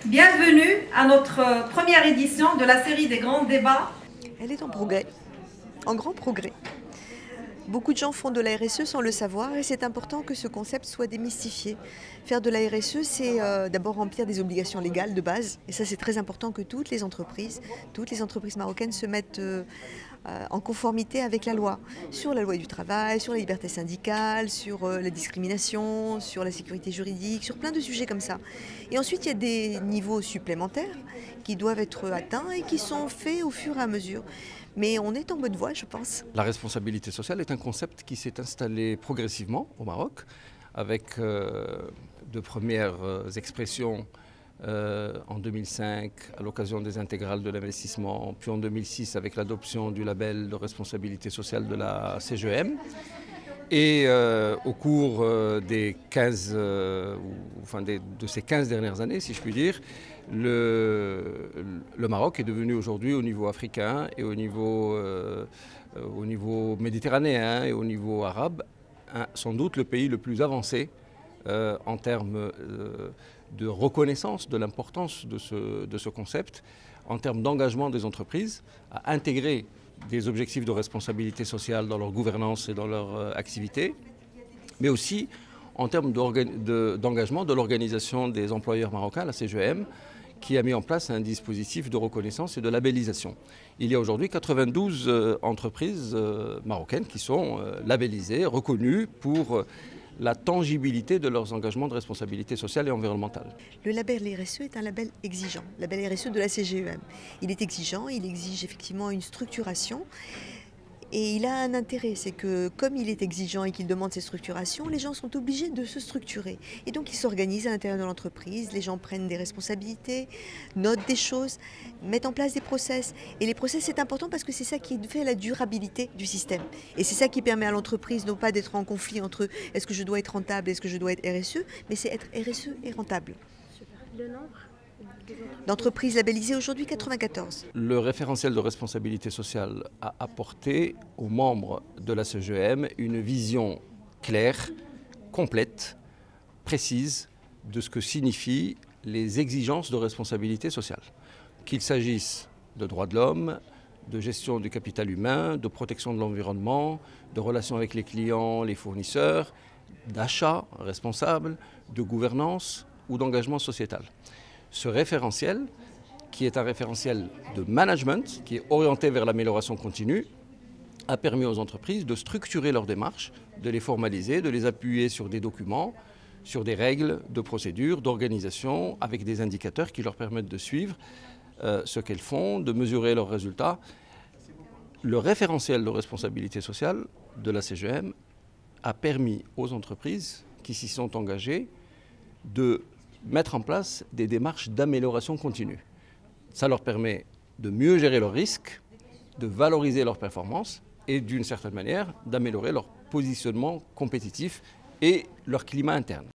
Bienvenue à notre première édition de la série des grands débats. Elle est en progrès, en grand progrès. Beaucoup de gens font de la RSE sans le savoir et c'est important que ce concept soit démystifié. Faire de la RSE, c'est d'abord remplir des obligations légales de base. Et ça, c'est très important que toutes les entreprises marocaines se mettent en conformité avec la loi. Sur la loi du travail, sur la liberté syndicale, sur la discrimination, sur la sécurité juridique, sur plein de sujets comme ça. Et ensuite, il y a des niveaux supplémentaires qui doivent être atteints et qui sont faits au fur et à mesure. Mais on est en bonne voie, je pense. La responsabilité sociale est un concept qui s'est installé progressivement au Maroc, avec de premières expressions en 2005 à l'occasion des intégrales de l'investissement, puis en 2006 avec l'adoption du label de responsabilité sociale de la CGM. Et au cours des 15, de ces 15 dernières années, si je puis dire, le Maroc est devenu aujourd'hui au niveau africain et au niveau méditerranéen et au niveau arabe, sans doute le pays le plus avancé en termes de reconnaissance de l'importance de ce concept, en termes d'engagement des entreprises à intégrer des objectifs de responsabilité sociale dans leur gouvernance et dans leur activité, mais aussi en termes d'engagement de l'organisation des employeurs marocains, la CGM, qui a mis en place un dispositif de reconnaissance et de labellisation. Il y a aujourd'hui 92 entreprises marocaines qui sont labellisées, reconnues pour la tangibilité de leurs engagements de responsabilité sociale et environnementale. Le label RSE est un label exigeant, le label RSE de la CGEM. Il est exigeant, il exige effectivement une structuration. Et il a un intérêt, c'est que comme il est exigeant et qu'il demande ces structurations, les gens sont obligés de se structurer. Et donc ils s'organisent à l'intérieur de l'entreprise, les gens prennent des responsabilités, notent des choses, mettent en place des process. Et les process, c'est important parce que c'est ça qui fait la durabilité du système. Et c'est ça qui permet à l'entreprise non pas d'être en conflit entre est-ce que je dois être rentable, est-ce que je dois être RSE, mais c'est être RSE et rentable. Le nombre d'entreprises labellisées aujourd'hui, 94. Le référentiel de responsabilité sociale a apporté aux membres de la CGM une vision claire, complète, précise de ce que signifient les exigences de responsabilité sociale. Qu'il s'agisse de droits de l'homme, de gestion du capital humain, de protection de l'environnement, de relations avec les clients, les fournisseurs, d'achat responsable, de gouvernance ou d'engagement sociétal. Ce référentiel, qui est un référentiel de management, qui est orienté vers l'amélioration continue, a permis aux entreprises de structurer leurs démarches, de les formaliser, de les appuyer sur des documents, sur des règles de procédure, d'organisation, avec des indicateurs qui leur permettent de suivre ce qu'elles font, de mesurer leurs résultats. Le référentiel de responsabilité sociale de la CGM a permis aux entreprises qui s'y sont engagées de mettre en place des démarches d'amélioration continue. Ça leur permet de mieux gérer leurs risques, de valoriser leurs performances et d'une certaine manière d'améliorer leur positionnement compétitif et leur climat interne.